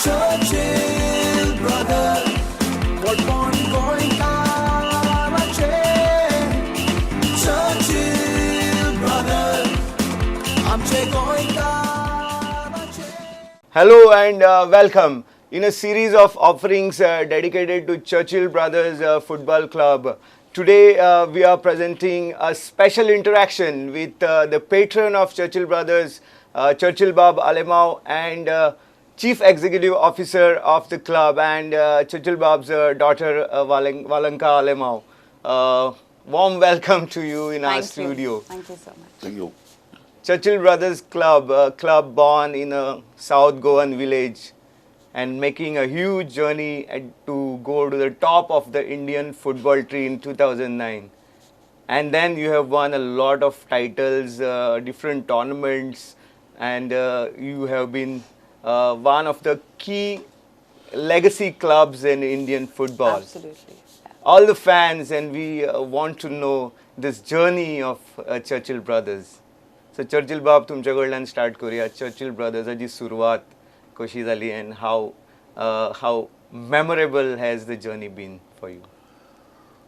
Churchill brother, what on Konkani? Churchill brother, आमचे Konkani. Hello and welcome in a series of offerings dedicated to Churchill Brothers Football Club. Today we are presenting a special interaction with the patron of Churchill Brothers, Churchill Bob Alemau, and Chief Executive Officer of the club, and Churchill Bob's daughter Valanka Alemau. Warm welcome to you in our studio. Thank you so much. Thank you. Churchill Brothers Club, a club born in a South Goan village and making a huge journey to go to the top of the Indian football tree in 2009. And then you have won a lot of titles, different tournaments, and you have been one of the key legacy clubs in Indian football. Absolutely. Yeah. All the fans, and we want to know this journey of Churchill Brothers. So Churchill Bob, तुमच्याकडल्यान start करूया. Churchill Brothers सुरुवात कशी झाली and how memorable has the journey been for you?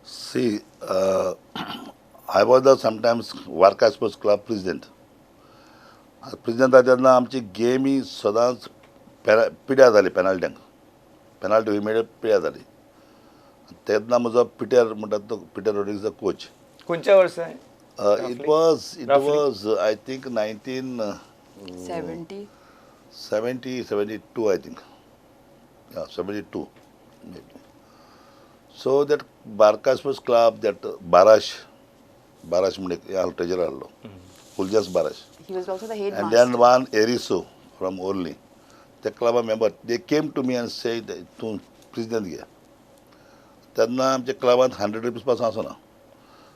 See, I was the sometimes Warka Sports Club president. President तेन्ना आमची game ही सदांच पिड्यार जाली पेनल्ट्यांक. Penalty immediate पिड्यार जाली. तेन्ना म्हजो पिटर म्हणटा तो पिटर रोड्रिग्स द कोच. कोणत्या वर्सा? It was I think 70. 72 I think. Yeah, 72 maybe. So that Warka Sports Club, that Barash म्हणजे हांव ट्रेजर आहलो. Fuljas Barash. He was also the head And master. then one Eriso from Orly, the club member, they came to me and said, "Tu president घे." तेन्ना आमच्या क्लबांत 100 rupees पासून आसना.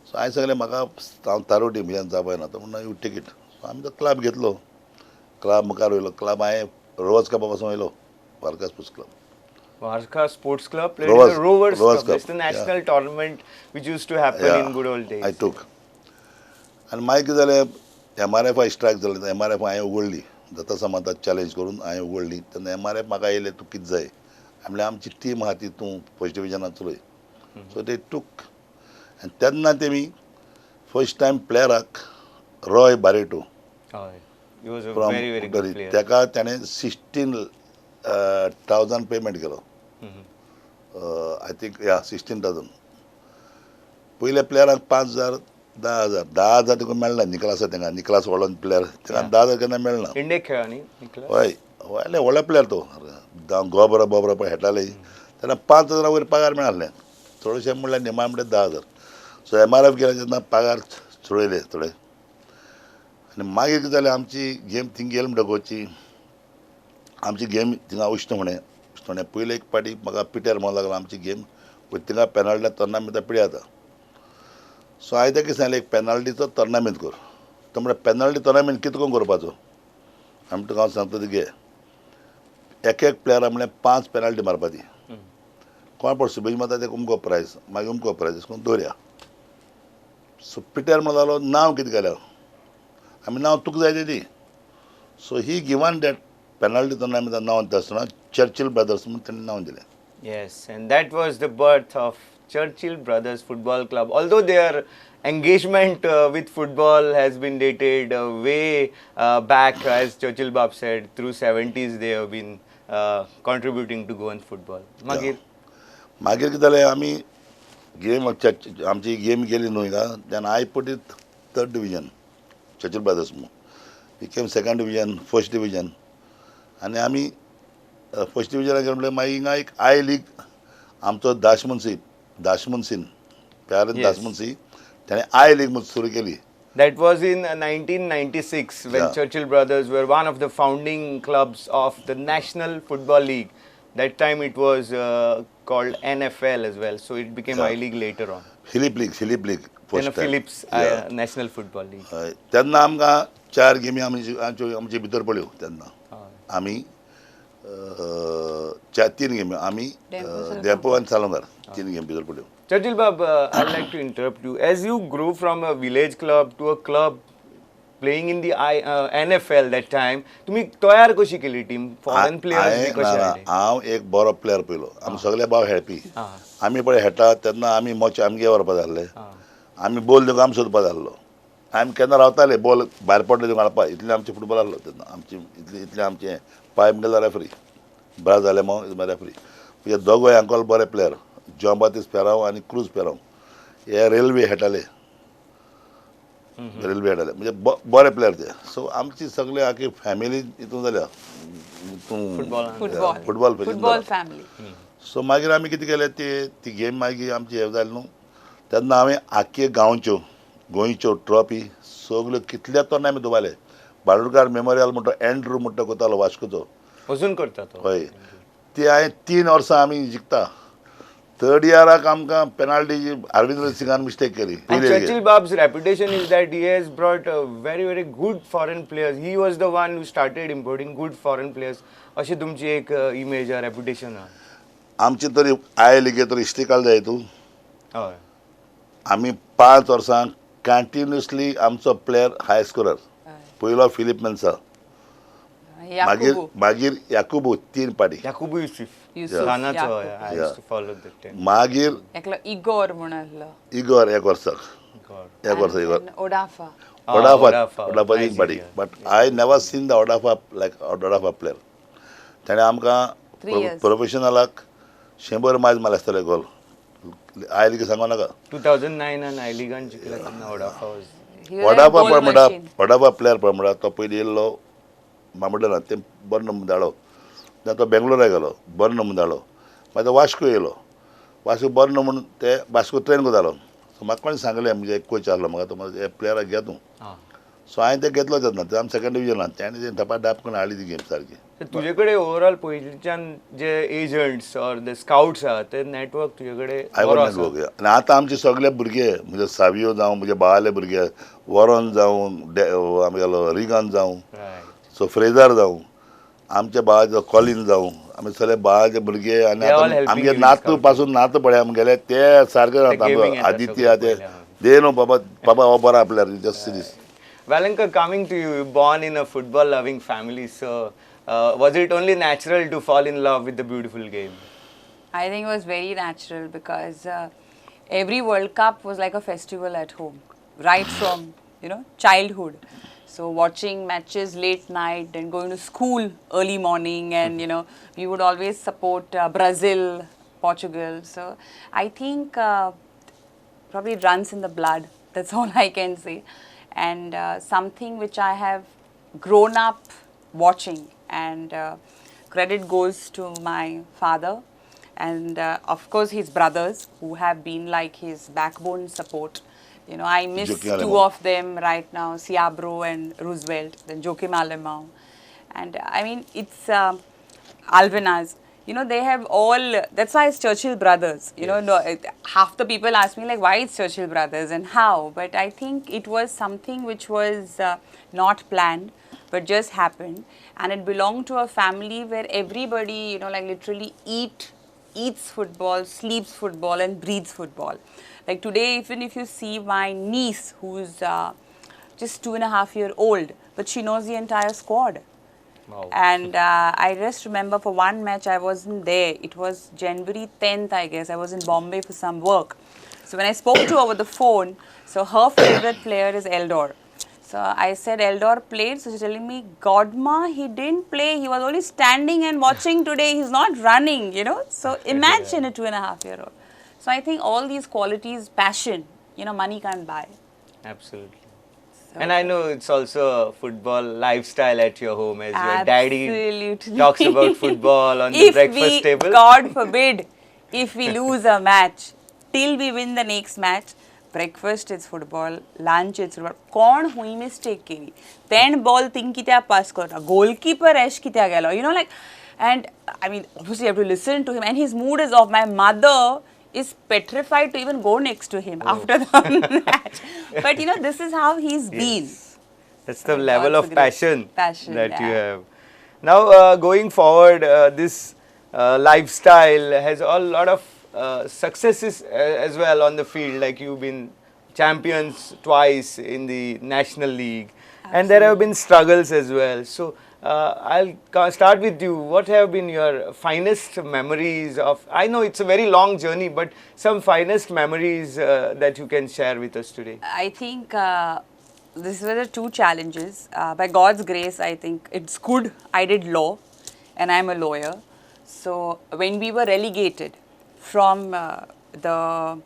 So I सांगलें म्हाका हांव तारू टीमींत जावं ना. तो म्हणून यू टेक इट. So आमी तो क्लब घेतलो. क्लब मुखार वयलो. क्लब हांवें रोवर्स कपा पासून वयलो. Warka sports club. Warka Sports Club played Rovers- in the Rovers Rovers Cup. It's the Cup, national yeah. tournament which used to happen in good old days. I took. आनी मागीर कितें जालें, MRF strike जालें. MRF हांवें उगडली. जाता समाता challenge करून हांवें उगडली. तेन्ना MRF म्हाका येयलें, तूं कितें जाय. हांवें म्हणलें आमची टीम आहा ती तूं फर्स्ट डिविजनांत चलय. सो दे टूक. आनी तेन्ना तेमी फर्स्ट टायम प्लेयराक Roy Barreto Oh, he was a from very good player. तेका ताणें 16,000 पेमेंट केलो. I think 16,000. पयल्या प्लेयराक 5,000, 10,000. 10,000 तुका मेळना. निकलासा तेंका निकलास व्हडलो प्लेयर. तेका 10,000 केन्ना मेळना. इंडिया खेळ्ळा न्ही निकलास? हय व्हडलो प्लेयर तो. गोबरा पळय खेळटाले. तेन्ना 5,000 वयर पगार मेळासलें. थोडेशें म्हणल्यार निमाण म्हणल्यार 10,000. सो MRF गेले तेन्ना पगार चडयले थोडे. आनी मागीर कितें जालें, आमची गेम थिंग गेली म्हणटकूची आमची गेम थिंगा उश्टवणे पयले एक पाटी म्हाका पिट्यार म्हणूंक लागलो आमची गेम थिंगा पेनल्टी टोर्नामेंटा पिड्यार जाता. सो हांवें ताका सांगलें एक पेनल्टीचो टोर्नामेंट कर. तो म्हणटा पेनल्टी टोर्नामेंट कितें करून करपाचो. आमी तुका हांव सांगता ती घे. एक प्लेयरा म्हणल्यार 5 पेनल्टी मारपाची. कोण पडटा बेगी मारता तेका उमको प्रायज, मागीर उमको प्रायज अशें करून दवरया. सो पिट्यार म्हणूंक लागलो नांव कितें घाल्या. आमी नांव तुका जाय तें दी. सो ही गिवन दॅट पेनल्टी टोर्नामेंटान नांव आसतना चर्चिल ब्रदर्स म्हणून ताणें नांव दिलें. Yes, and that was the birth of Churchill Brothers Football Club. Although their engagement with football has been dated way back, as Churchill Bob said, through 70s they have been contributing to Goan football. Magir? मागीर कितें जालें, आमी game आमची game गेली न्हू हिंगा. Then I put it 3rd division Churchill Brothers म्हणून. Became 2nd division, 1st division. आनी आमी फर्स्ट डिविजनाक गेले म्हणल्यार मागीर हिंगा एक आय लीग आमचो दाशमन सिंह प्यारन दाशमन सिंह ताणें आय लीग म्हणून सुरू केली. That was in 1996 when Yeah. Churchill Brothers were one of the founding clubs of the National Football League. That time it was called NFL as well, so it became Yeah. I-League later on. Philips league Then first time. Philips National Football League. तेन्ना आमकां 4 गेमी आमचे भितर पडल्यो. तेन्ना आमी 3 गेमी आमी डेपो आनी सालंगार 3 गेमी भितर पडल्यो. Churchill Bob, I'd like to interrupt you. As you grew from a village club to a club playing in the NFL that time. तुम्ही तयार कशी केली टीम फॉरेन प्लेयर्स बी कशे आले हांव एक बरो प्लेयर पयलो आमी सगळे भाव खेळपी आमी पळय खेळटा तेन्ना आमी मोचे आमगे व्हरपा जाल्ले आमी बॉल दिवंक आमी सोदपा जाल्लो आमी केन्ना रावताले बॉल भायर पडले दिवंक हाडपा इतलें आमचें फुटबॉल आहलो तेन्ना आमची इतलें आमचें 5 मिनटां रेफ्री ब्राज जाले मो रेफ्री म्हणजे दोगूय अंकल बरे प्लेयर जॉन बातिस्ट फेराव आनी क्रूज फेराव हे रेल्वे खेळटाले म्हणजे बरे प्लेयर ते सो आमची सगळे आखी फॅमिली हितून जाल्या फुटबॉल फॅमिली सो मागीर आमी कितें केलें ती गेम मागीर आमची हे जाली न्हू तेन्ना हांवें आख्खे गांवच्यो गोंयच्यो ट्रॉफी सगल्यो कितले तोन्ना आमी दुबाले बाळुरकार मेमोरियल म्हणटा एंड्रू म्हणटा कोतालो वास्कोचो अजून करता तो हय ती हांवें 3 वर्सां आमी जिखता थर्ड इयराक आमकां पेनाल्टी अरविंद सिंगान मिस्टेक केली And Churchill Bab's reputation is that he has brought very good foreign players. He was the one who started importing good foreign players. अशी तुमची एक इमेज रेपुटेशन आमची तरी आय लिगे तरी हिस्ट्री काल जाय तूं हय आमी 5 वर्सां कंटिन्युअसली आमचो प्लेयर हाय स्कोरर पयलो फिलिप मेन्सा मागीर याकुबू 3 पाटी याकुबू युसुफ युसुफ, गानाचो याकुबू. I used to follow that team. मागीर एकलो इगोर म्हणून आसलो इगोर एक वर्साक God. एक वर्सा Igor Odafa Odafa Nigeria. Buddy but I never seen the Odafa like Odafa player ताणें आमकां 3 years. प्रोफेशनलाक 100 मैच मारले आसतले गोल आय लिगे सांगू नाका 2009 and I League जिंकला तेन्ना ओडाफा was ओडाफा पळय म्हणटा ओडाफा प्लेयर पळय म्हणटा तो पयलीं येयल्लो मामुड्डना ते बरो नंबर धाडलो तो बेंगलोरा गेलो बरो नंबर धाडलो मागीर तो वास्को येयलो वास्को बरो नंबर म्हणून ते वास्को ट्रेन कोतालो सो म्हाका कोणी सांगलें म्हणजे एक कोच आहलो म्हाका तो हे प्लेयराक घे तूं सो हांवें ते घेतलो तेन्ना ते आमी सेकंड डिविजनांत ताणें ते धपा धाप करून हाडली ती गेम सारकी तुजे कडेन ओवरऑल पयलींच्यान जे एजंट्स ऑर द स्काउट्स आहा ते नेटवर्क तुजे कडेन बरो आसा आनी आतां आमचे सगळे भुरगे म्हणजे सावियो जावं म्हणजे बाळाले भुरगे वॉरन जावं आमगेलो रिगन जावं सो फ्रेझर जावं आमच्या बाळाचो कॉलिन जावं आमी सगळे बाळाचे भुरगे आनी आमगे नातू पासून नातू पळय आमगेले ते सारके आदित्य ते दे नो बाबा हो बरो player just series Valenka, coming to you, born in a football loving family, so was it only natural to fall in love with the beautiful game? I think it was very natural because every World Cup was like a festival at home, right from childhood. So watching matches late night and going to school early morning, and we would always support Brazil, Portugal. So I think probably it runs in the blood. That's all I can say. And something which I have grown up watching, and credit goes to my father and of course his brothers who have been like his backbone support. I miss two of them right now, Siabro and Roosevelt, then Joachim Alemão. And I mean, it's Alvinaz. They have all, that's why it's Churchill brothers. No, half the people ask me like, why it's Churchill brothers and how? But I think it was something which was not planned, but just happened. And it belonged to a family where everybody, like literally eats football, sleeps football and breathes football. Like today, even if you see my niece who's just 2.5 years old, but she knows the entire squad. Wow. And I just remember for one match I wasn't there. It was January 10th, I guess. I was in Bombay for some work. So when I spoke to her over the phone, so her favorite player is Eldor. So I said, Eldor played. So she's telling me, Godma, he didn't play. He was only standing and watching today. He's not running, So imagine a 2.5-year-old. So I think all these qualities, passion, money can't buy. Absolutely. And I know it's also a football lifestyle at your home, as your daddy talks about football on the breakfast table. God forbid, if we lose a match, till we win the next match, breakfast is football, lunch is football. Kon hui mistake keli? 10 ball thing kitya pass kora? Goalkeeper ash kitya gelo? Like, and I mean, obviously you have to listen to him, and his mood is off. My mother is petrified to even go next to him after the match. But this is how he's been. That's the level of passion that you have. Now, going forward, this lifestyle has a lot of successes as well on the field. Like you've been champions twice in the National League, and there have been struggles as well. So start with you. What have been your finest memories of? I know it's a very long journey, but some finest memories that you can share with us today. I think these were the two challenges. By God's grace, I think it's good I did law and I'm a lawyer. So when we were relegated from the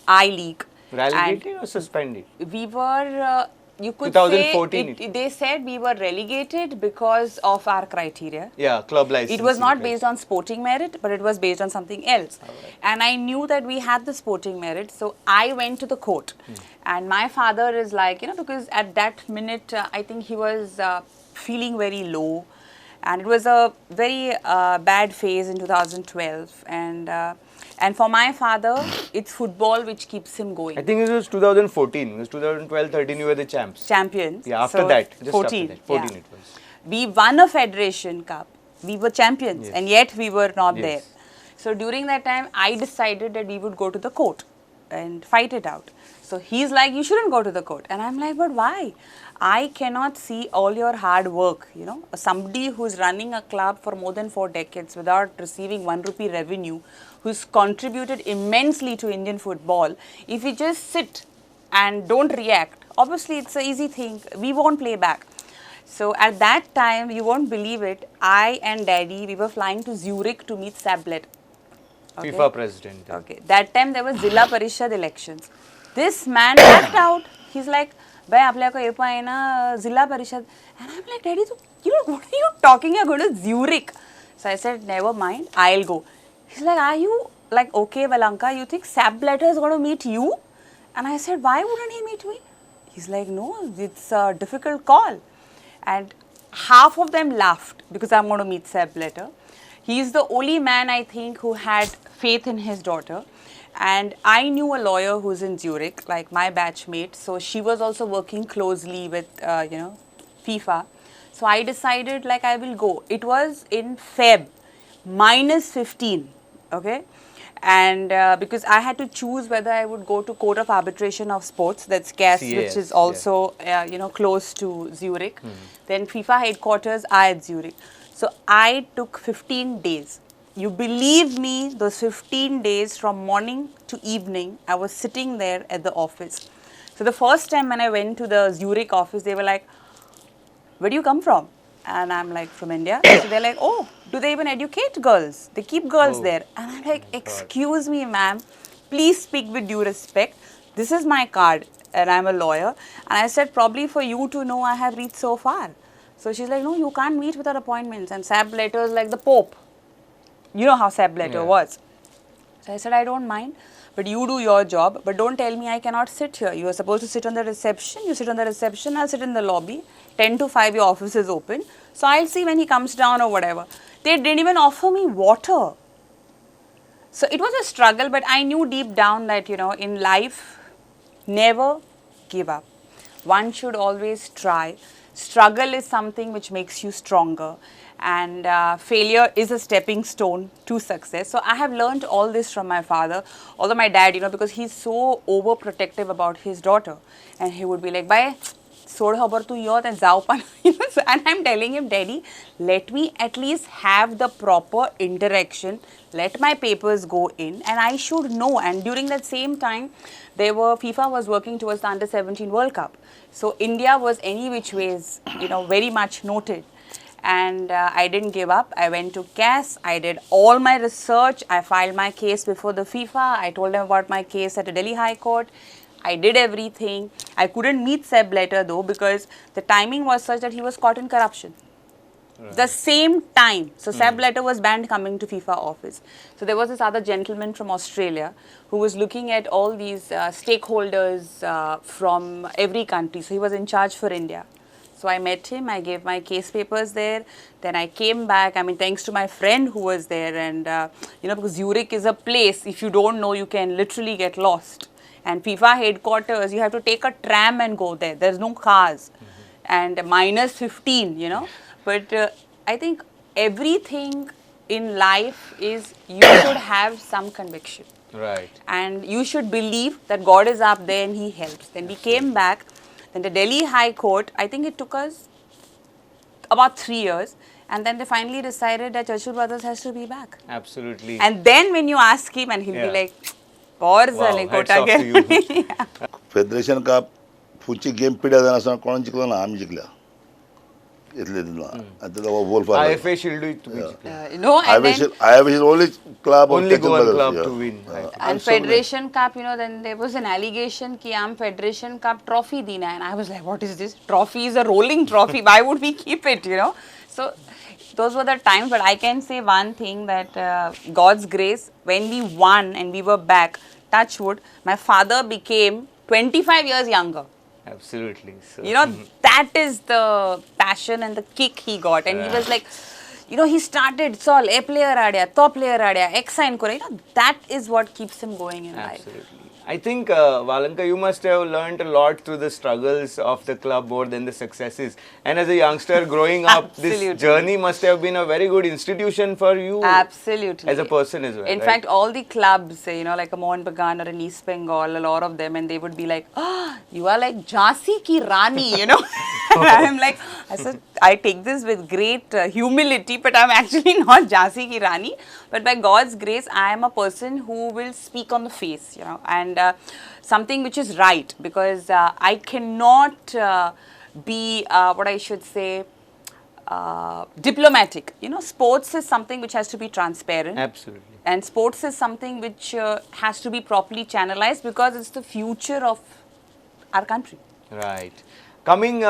I League, Relegated or suspended? we were, you could 2014 say, they said we were relegated because of our criteria. Yeah, club license. It was not based on sporting merit, but it was based on something else. And I knew that we had the sporting merit, so I went to the court. And my father is like, because at that minute, I think he was feeling very low. And it was a very bad phase in 2012. And for my father, it's football which keeps him going. I think it was 2014. It was 2012-13. You were the champs. Champions. Yeah, after So that. Just 14. After that. 14 yeah. it was. We won a Federation Cup. We were champions, Yes. and yet we were not Yes. there. So during that time, I decided that we would go to the court and fight it out. So he's like, you shouldn't go to the court. And I'm like, but why? I cannot see all your hard work, somebody who's running a club for more than 4 decades without receiving 1 rupee revenue, who's contributed immensely to Indian football. If we just sit and don't react, obviously it's an easy thing. We won't play back. So at that time, you won't believe it, I and Daddy, we were flying to Zurich to meet Sepp Blatter. FIFA president. Okay. That time there was Zilla Parishad elections. This man backed out. He's like, "Bhai, आपल्या को ये पाए ना Zilla Parishad." And I'm like, "Daddy, what are you talking? You're going to Zurich." So I said, "Never mind, I'll go." He's like, "Are you like okay, Valanka? You think Sepp Blatter is going to meet you?" And I said, "Why wouldn't he meet me?" He's like, "No, it's a difficult call." And half of them laughed because I'm going to meet Sepp Blatter. He's the only man, I think, who had faith in his daughter. And I knew a lawyer who's in Zurich, like my batchmate. So she was also working closely with, FIFA. So I decided, like, I will go. It was in Feb, -15, okay? And because I had to choose whether I would go to Court of Arbitration of Sports, that's CAS, which is also, close to Zurich. Then FIFA headquarters are at Zurich. So I took 15 days. You believe me, those 15 days from morning to evening, I was sitting there at the office. So the first time when I went to the Zurich office, they were like, "Where do you come from?" And I'm like, "From India." So they're like, "Oh, do they even educate girls? They keep girls there." And I'm like, "Excuse me, ma'am, please speak with due respect. This is my card and I'm a lawyer." And I said, "Probably for you to know I have reached so far." So she's like, "No, you can't meet without appointments." And Sepp Blatter is like the Pope. You know how Sepp Blatter was. So I said, "I don't mind, but you do your job. But don't tell me I cannot sit here. You are supposed to sit on the reception. You sit on the reception, I'll sit in the lobby. 10 to 5, your office is open. So I'll see when he comes down or whatever." They didn't even offer me water. So it was a struggle, but I knew deep down that, in life, never give up. One should always try. Struggle is something which makes you stronger. And failure is a stepping stone to success. So I have learned all this from my father. Although my dad, because he's so overprotective about his daughter. And he would be like, "Bhai, sod habar tu yot and zao pan." And I'm telling him, "Daddy, let me at least have the proper interaction. Let my papers go in and I should know." And during that same time, FIFA was working towards the Under-17 World Cup. So India was any which ways, very much noted. And I didn't give up. I went to CAS. I did all my research. I filed my case before the FIFA. I told them about my case at the Delhi High Court. I did everything. I couldn't meet Sepp Blatter though because the timing was such that he was caught in corruption. Right. The same time. So Sepp Blatter was banned coming to FIFA office. So there was this other gentleman from Australia who was looking at all these stakeholders from every country. So he was in charge for India. So I met him, I gave my case papers there, then I came back, thanks to my friend who was there and, because Zurich is a place, if you don't know, you can literally get lost. And FIFA headquarters, you have to take a tram and go there, there's no cars. And -15, But I think everything in life is, you should have some conviction. Right. And you should believe that God is up there and He helps. Then we came back. Then the Delhi High Court, I think it took us about 3 years. And then they finally decided that Churchill Brothers has to be back. Absolutely. And then when you ask him, and he'll Yeah. be like, "और Wow, झाले hats कोटा off to you. के." Federation cup पुढची game पिढ्या जाणा असताना कोणाला जिंकलो ना आम्ही जिंकल्या इथले दिला आणि त्याचा वोल्फ IFA Shield तुम्ही जिंकले. No, and then I was only club Only Churchill Goan Brothers, club yeah. to win. and Federation Cup, you know, then there was an allegation कि हम Federation Cup trophy देना है, and I was like, what is this? Trophy is a rolling trophy. Why would we keep it? You know, so those were the times. But I can say one thing that God's grace, when we won and we were back, touch wood, my father became 25 years younger. Absolutely. So, You know, that is the passion and the kick he got. And he was like, you know, he started, Sol, a player aadya, top player aadya, X sign kore. You know, that is what keeps him going in life. absolutely. I think, Valanka, you must have learned a lot through the struggles of the club more than the successes. And as a youngster growing up, this Absolutely. journey must have been a very good institution for you Absolutely. as a person as well. In right? fact, all the clubs, you know, like a Mohan Bagan or an East Bengal, a lot of them, and they would be like, "Ah, you are like Jhansi ki Rani," you know. And I'm like, I said, I take this with great humility, but I'm actually not Jhansi ki Rani. But by God's grace, I am a person who will speak on the face, you know, and something which is right, because I cannot be what I should say. Diplomatic. You know, sports is something which has to be transparent. Absolutely. And sports is something which has to be properly channelized, because it's the future of our country. Right. Coming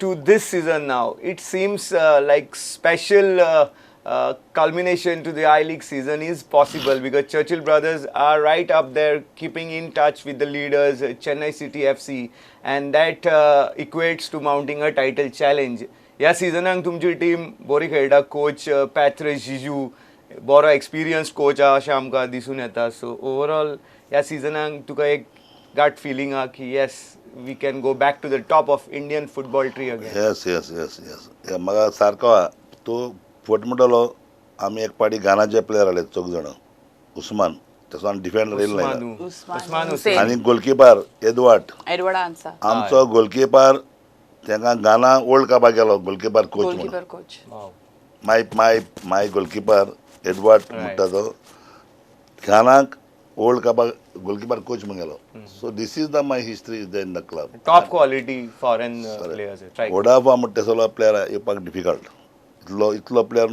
to this season now, it seems like special culmination to the I-League season is possible, because Churchill Brothers are right up there, keeping in touch with the leaders, Chennai City FC, and that equates to mounting a title challenge. ह्या सिजनाक तुमची team बरी खेळटा. Coach पॅथ्रेस जिजू बरो experienced coach आहा अशें आमकां दिसून येता. सो ओवरऑल ह्या सिजनाक तुका एक गाट फिलींग आहा की yes we can go back to the top of Indian football tree again. Yes म्हाका सारको आहा. तूं फोट म्हणटलो आमी एक पाटी गानाचे प्लेयर आले 4 जाण. उस्मान तसो डिफेंडर येयलो ना, उस्मान हुसेन आनी गोलकीपर एडवर्ड आन्सा आमचो गोलकीपर तांकां गाना वर्ल्ड कपाक गेलो गोलकीपर कोच म्हणून. goalkeeper coach. My goalkeeper Edward म्हणटा तो घानाक वर्ल्ड कपाक गोलकीपर कोच म्हणून गेलो. So this is the my history in the club. Top quality foreign players right. Odafa म्हणटा तसलो प्लेयर येवपाक डिफिकल्ट. इतलो प्लेयर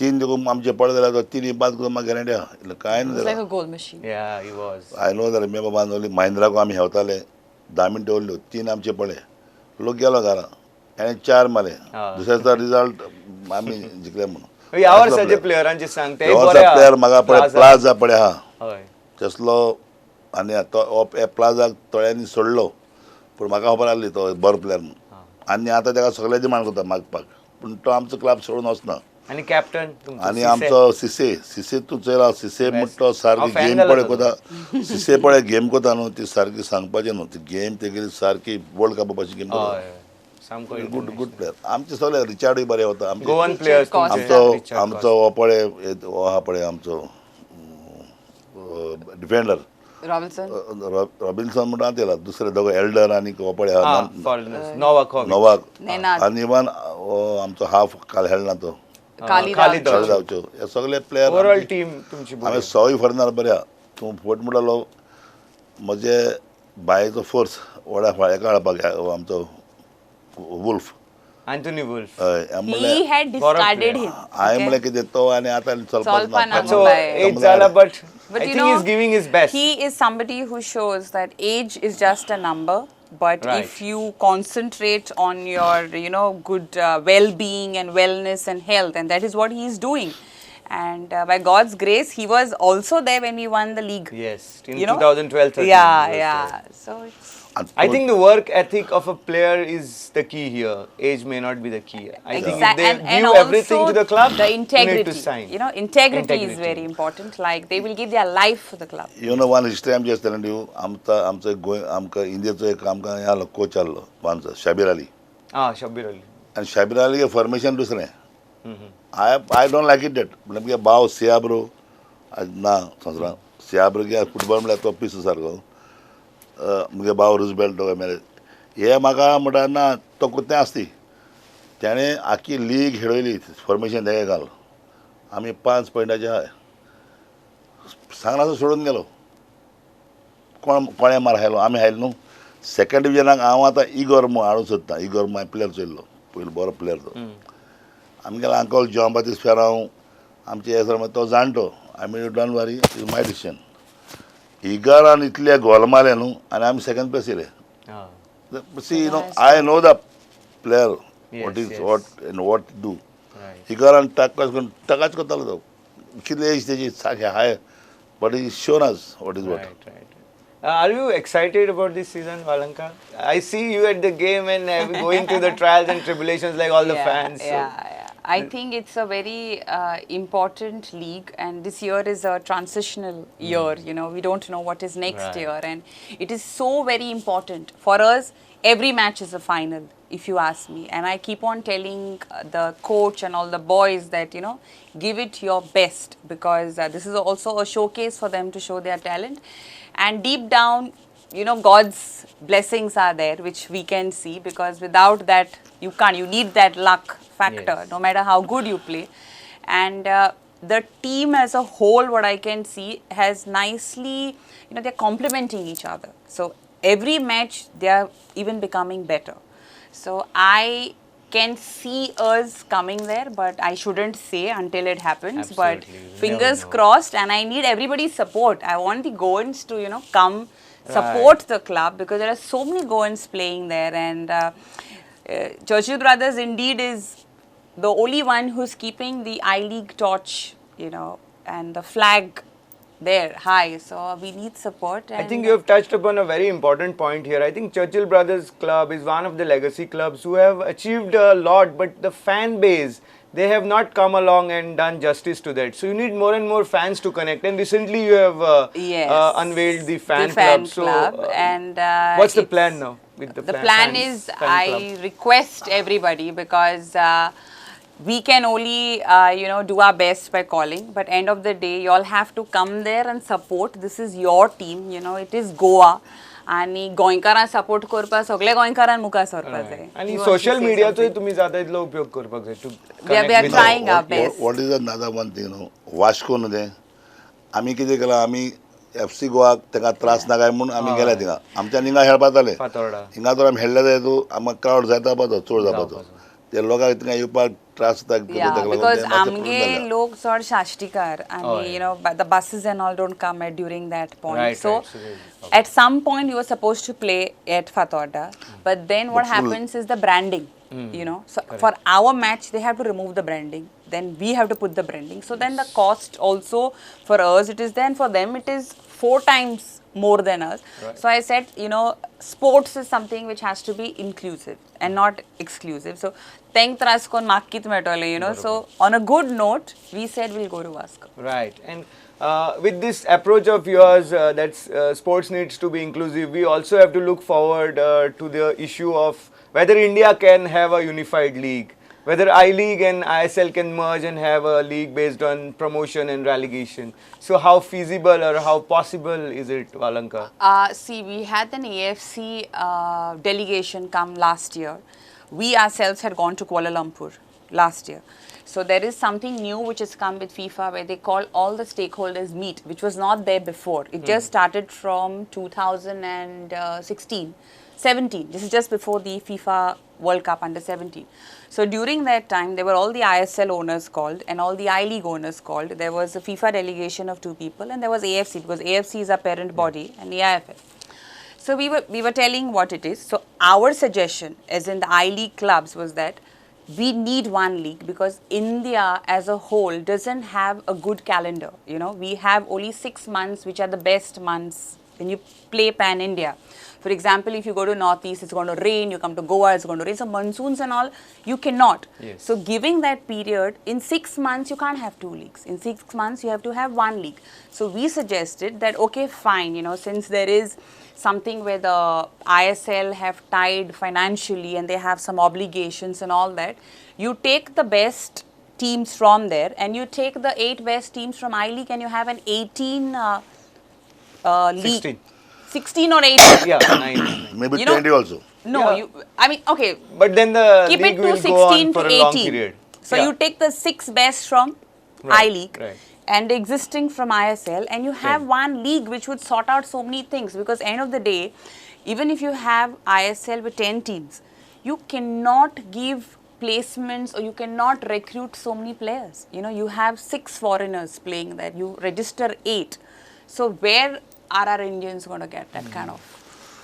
3 देखून आमचे पडले जाल्यार तो 3 5 करून म्हाका गॅरंटी आहा. इतलें कांय It was ना. like a goal machine. या ही वाज. आय नो जाल्यार मे बाबा ओन्ली महिंद्राको आमी हेवताले 10 मिनटां उरल्यो 3 आमचे पडले. लोक गेलो घरा आनी 4 मारले. दुसऱ्याचो रिजल्ट आमी जिखले म्हणून. ह्या वर्साचे प्लेयरांचे सांगते प्लेयर म्हाका पळय प्लाझा पळय आहा हय तसलो. आनी तो प्लाझाक तळ्यांनी सोडलो पूण म्हाका खबर आसली तो बरो प्लेयर म्हणून. आनी आतां ताका सगळे डिमांड करता मागपाक, पूण तो आमचो क्लब सोडून वचना. आणि कॅप्टन आनी आमचो सिसे तूं चोयला सिसे म्हणटा सारकी गेम पळय कोता. सिसे पळय गेम कोता न्हू ती सारकी सांगपाचें न्हू. ती गेम तेगेली सारकी वर्ल्ड कपा भशेन गेम कोता. सामको गुड प्लेयर. आमचे सगळे रिचार्डूय बरे वता. गोवन प्लेयर्स आमचो हो पळय हो आहा पळय आमचो डिफेंडर रॉबिन्सन म्हणटा तेला. दुसरे दोग एल्डर आनी हो पळय नोवाक आनी इवन आमचो हाफ काल खेळना तो Khalid जावच्यो. हे सगळे प्लेयर ओवरऑल टीम तुमची हांवें 6 फॉरेनर बरे आहा. तूं फोट म्हणलो म्हजे बायेचो फोर्स व्हडा हेका हाडपाक आमचो Wolfe Anthony Wolfe. He had discarded him. हांवें म्हळें कितें तो आनी आतां चलपा ना. सो एज जाला but But I you think know, he's giving his best. he is somebody who shows that age is just a number, but Right. if you concentrate on your, you know, good well-being and wellness and health, and that is what he is doing. And by God's grace, he was also there when we won the league. Yes, in You know? 2012-13. Yeah. So it's I think the work ethic of a player is the key here. Age may not be the key. I think if they and give also everything to the club, the you need integrity. to sign. You know, integrity is Integrity. very important. Like they will give their life for the club. You know one history आमची आसतलें new. आमचो गोंय आमकां इंडियेचो एक आमकां हे आसलो coach आसलो आमचो शाबीर अली. शब्बीर अली. आनी शाबीर अली फॉर्मेशन दुसरें. I don't like it that. म्हणजे म्हगे भाव सियाब्रो ना संवसारांत सियाब्रो फुटबॉल म्हळ्यार तो पीस सारको. म्हगे भाव रुजबेल्ट मेरे हे म्हाका म्हणटा ना तो कुत्तें आसती त्याने आखी लीग खेळयली फॉर्मेशन तेगे घाल आमी 5 पॉयंटाचे आहाय सांगना सोडून गेलो कोणे मार हायलो आमी हायलो न्हू सेकंड डिविजनाक हांव आतां इगोर हाडूंक सोदता इगोर माय प्लेयर चोयल्लो पयलो बरो प्लेयर तो आमी गेलो अंकल जॉन बातीस फेराव आमचे हे सर तो जाणटो आमी don't worry is my decision इगरान इतले गोल मारले न्हू आनी आमी सेकंड प्लेस येयले see no I know the player what is what and what to do. He got on takas करतालो तो कितले एज तेजी सारके हाय but he's shown us what is what. Right. Are you excited about this season, Valanka? I see you at the game and going through the trials and tribulations like all the fans. Yeah. I think it's a very important league, and this year is a transitional year. You know, we don't know what is next year, and it is so very important for us. Every match is a final, if you ask me, and I keep on telling the coach and all the boys that, you know, give it your best, because this is also a showcase for them to show their talent. And deep down, you know, God's blessings are there, which we can see, because without that you can't. You need that luck factor, no matter how good you play. And the team as a whole, what I can see, has nicely, you know, they're complementing each other. So every match they are even becoming better. So I can see us coming there, but I shouldn't say until it happens. Absolutely. But fingers crossed, and I need everybody's support. I want the Goans to, you know, come support the club, because there are so many Goans playing there, and Churchill Brothers indeed is the only one who's keeping the I-League torch, you know, and the flag there high. So we need support. I think you have touched upon a very important point here. I think Churchill Brothers Club is one of the legacy clubs who have achieved a lot, but the fan base, they have not come along and done justice to that. So you need more and more fans to connect. And recently you have unveiled the fan club. So, and what's the plan now with the plan is I request everybody, because we can only, you know, do our best by calling, but end of the day, you all have to come there and support. This is your team, you know, it is Goa. आणि गोंयकारां support करपाक सगळे गोंयकारां मुखार सरपाक जाय. आणि social मिडियाचो तुम्ही जाता इतलो उपयोग करपाक जाय. We are trying our best. What is another one thing, you know, Vasco न्हू तें आमी कितें केलां, आमी FC गोवाक ताका त्रास नाकाय म्हूण आमी गेल्या थिंगा आमच्या हिंगा खेळपाक जाले हिंगा तर आमी खेळले जाय तूं आमकां क्रावड जाता पळय चड जाता तो ते लोकांक थिंगा येवपाक त्रास जाता because आमगे लोक चड शाश्टीकार आनी, you know, the buses and all don't come at during that point. So at some point you were supposed to play at Fatorda, but then what happens is the branding. You know, so for our match they have to remove the branding, then we have to put the branding, so then the cost also for us it is, then for them it is 4 times more than us. So I said, you know, sports is something which has to be inclusive and not exclusive. So thank Traskon Makit Metole, you know. So on a good note, we said we'll go to Vasco. Right. And with this approach of yours that sports needs to be inclusive, we also have to look forward to the issue of whether India can have a unified league, whether I-League and ISL can merge and have a league based on promotion and relegation. So how feasible or how possible is it, Valanka? See, we had an AFC delegation come last year. We ourselves had gone to Kuala Lumpur last year. So there is something new which has come with FIFA, where they call all the stakeholders meet, which was not there before. It just started from 2016. 17. This is just before the FIFA World Cup under 17. So during that time, there were all the ISL owners called and all the I-League owners called. There was a FIFA delegation of 2 people, and there was AFC, because AFC is our parent body, and the IFF. So we were telling what it is. So our suggestion, as in the I-League clubs, was that we need one league, because India as a whole doesn't have a good calendar. You know, we have only 6 months, which are the best months when you play pan-India. For example, if you go to Northeast, it's going to rain. You come to Goa, it's going to rain. So monsoons and all, you cannot. So giving that period, in 6 months, you can't have 2 leagues. In 6 months, you have to have 1 league. So we suggested that, okay, fine, you know, since there is something where the ISL have tied financially and they have some obligations and all that, you take the best teams from there and you take the 8 best teams from I-League and you have an 18 league. 16 or 18. Yeah, 9. Maybe you know, 20 also. No, Yeah. you. I mean, okay. But then the Keep league it to will 16 go on to for a long 18. period. So Yeah. you take the 6 best from Right, I-League right. and the existing from ISL, and you have 10. one league which would sort out so many things, because end of the day, even if you have ISL with 10 teams, you cannot give placements or you cannot recruit so many players. You know, you have 6 foreigners playing there, you register 8. So where are our Indians going to get that kind of?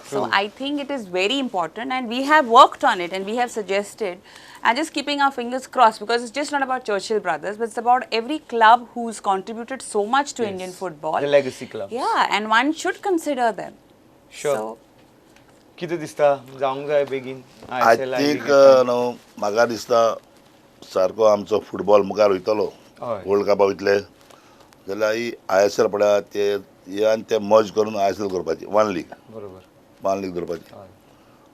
So True. I think it is very important, and we have worked on it and we have suggested, and just keeping our fingers crossed, because it's just not about Churchill brothers, but it's about every club who's contributed so much to Indian football. The legacy clubs. Yeah, and one should consider them. Sure. So, किती दिसता जावंक जाय बेगीन आय ISL think league न्हू म्हाका दिसता सारको आमचो फुटबॉल मुखार वयतलो हय. वर्ल्ड कपा वयतले जाल्यार ही ISL पळया ते हे आनी ते मर्ज करून ISL करपाची वन लीग दवरपाची हय.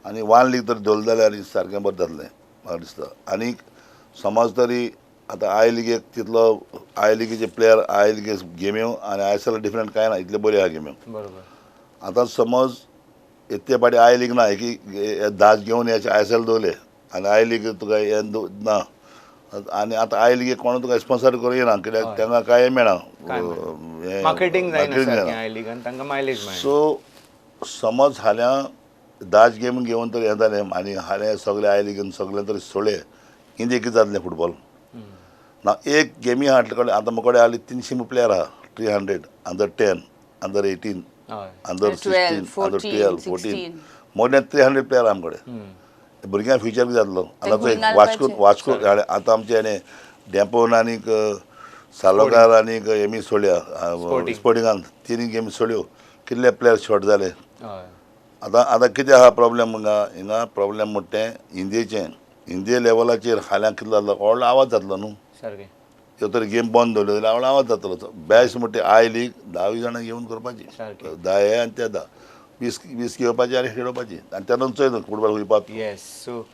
आनी वन लीग तर दवरलें जाल्यार आनी सारकें बरें जातलें म्हाका दिसता. आनीक समज तरी आतां आय लिगेक तितलो आय लिगेचे प्लेयर आय लिगे गेम्यो आनी ISL डिफरंट कांय ना, इतले बऱ्यो आहा गेम्यो. बरोबर. आतां समज इतले फाटी आय लीग ना की दाज घेवन याचे ISL दवरले आनी आय लीग तुका हे ना, आनी आतां आय लीग कोण तुका स्पॉन्सर करूं येना कित्याक तांकां कांय मेळना, मार्केटिंग जायना सारकें जायना. आय लीग आनी तांकां मायलेज मेळना. सो समज हाल्या दाज गेम घेवन तर हें जालें आनी हालें सगळे आय लीगन सगळें तरी सोडलें, इंडिया कितें जातलें फुटबॉल ना. एक गेमी आहा कडेन आतां म्हजे कडेन हालीं 300 प्लेयर आहा, 300 अंडर 10, अंडर 18, हय. Under 16, 12, under 12, 14, 16. More than 300 player आहा आमचे. भुरग्यां फ्युचर कितें जातलो आतां खंय वास्को घालपाचें? आतां आमचे हेणे डेपोन आनीक सालोकार आनीक हेमी सोडल्या स्पोर्टिंगान तिनी गेमी सोडल्यो, कितले प्लेयर शॉर्ट जाले. हय. आतां कितें आहा प्रॉब्लेम हिंगा प्रॉब्लेम म्हणटा तें इंडियेचें, इंडिये लेवलाचेर हाल्यां कितें जातलो व्हडलो आवाज जातलो न्हू. सारकें. त्यो तरी गेम बंद दवरल्यो जाल्यार व्हडलो आवाज जातलो. बेस्ट म्हणटा आय लीग 10 जाणां घेवन करपाची, सारकें. 10 हे आनी ते 10, 20 घेवपाची आनी खेळोवपाची आनी तेन्ना चोय football वयपाक. Yes, so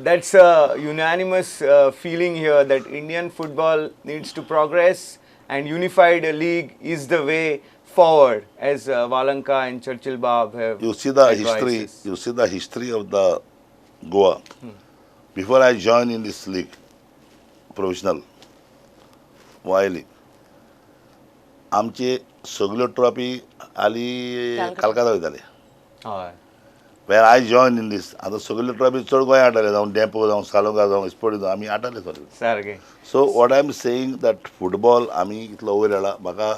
that's a unanimous feeling here that Indian football needs to progress, and unified league is the way forward, as Valanka and Churchill Bab have You see the advised history. us. You see the history of the Goa. Before I joined in this league, professional, Y league, आमचे सगल्यो trophy आली कलकत्ता वयताले. हय. When I joined in this, आतां सगल्यो trophy चड गोंय हाडटाले, जावं डेपो जावं सालोगा जावं स्पोर्ट जावं आमी हाडटाले सगळे. सारकें. So what I am saying that football आमी इतलो वयर हाडला. म्हाका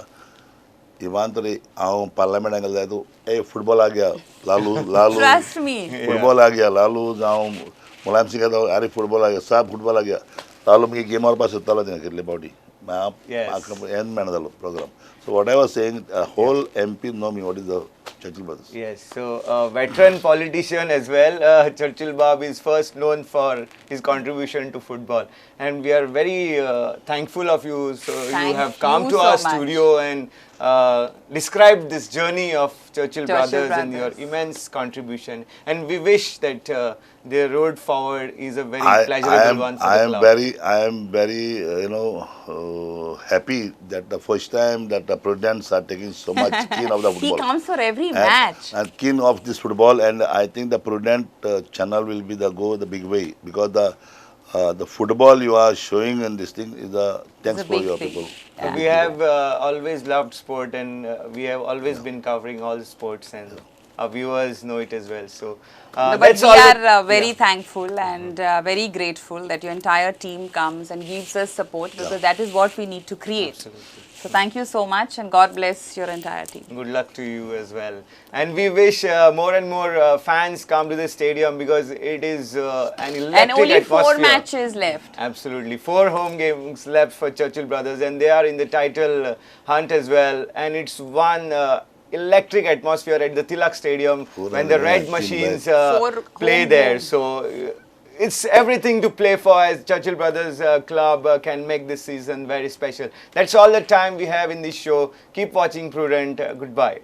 इवन तरी हांव पार्लमेंटाक गेलो जाय तूं ए फुटबॉलाक या लालू trust me. फुटबॉलाक या लालू जावं मुलायम सिंग येता आरे फुटबॉलाक या साब फुटबॉलाक या लालू मगे गेम व्हरपाक सोदतालो थिंगा कितले फावटी म्हाका हें मेळना जालो program. So what I was saying whole MP नो मी what is the Churchill brothers. Yes, so veteran politician as well. Churchill Bab is first known for his contribution to football, and we are very thankful of you. So you Thank have come you to so our much. studio and described this journey of Churchill brothers and your brothers. immense contribution. And we wish that their road forward is a very pleasurable one for the club. I am very happy that the first time that the Prudents are taking so much keen of the He football. comes for every match. And keen of this football, and I think the Prudent channel will be the big way, because the football you are showing in this thing is a thanks a for big your thing. people. Yeah. We have always loved sport, and we have always been covering all sports, and our viewers know it as well. So No, but that's we all. are very thankful and very grateful that your entire team comes and gives us support, because that is what we need to create. Absolutely. So thank you so much, and God bless your entire team. Good luck to you as well. And we wish more and more fans come to the stadium, because it is an electric And only atmosphere. 4 matches left. Absolutely. 4 home games left for Churchill brothers, and they are in the title hunt as well. And it's one electric atmosphere at the Tilak Stadium when the red machines play home there. games. So it's everything to play for, as Churchill Brothers Club can make this season very special. That's all the time we have in this show. Keep watching Prudent. Goodbye.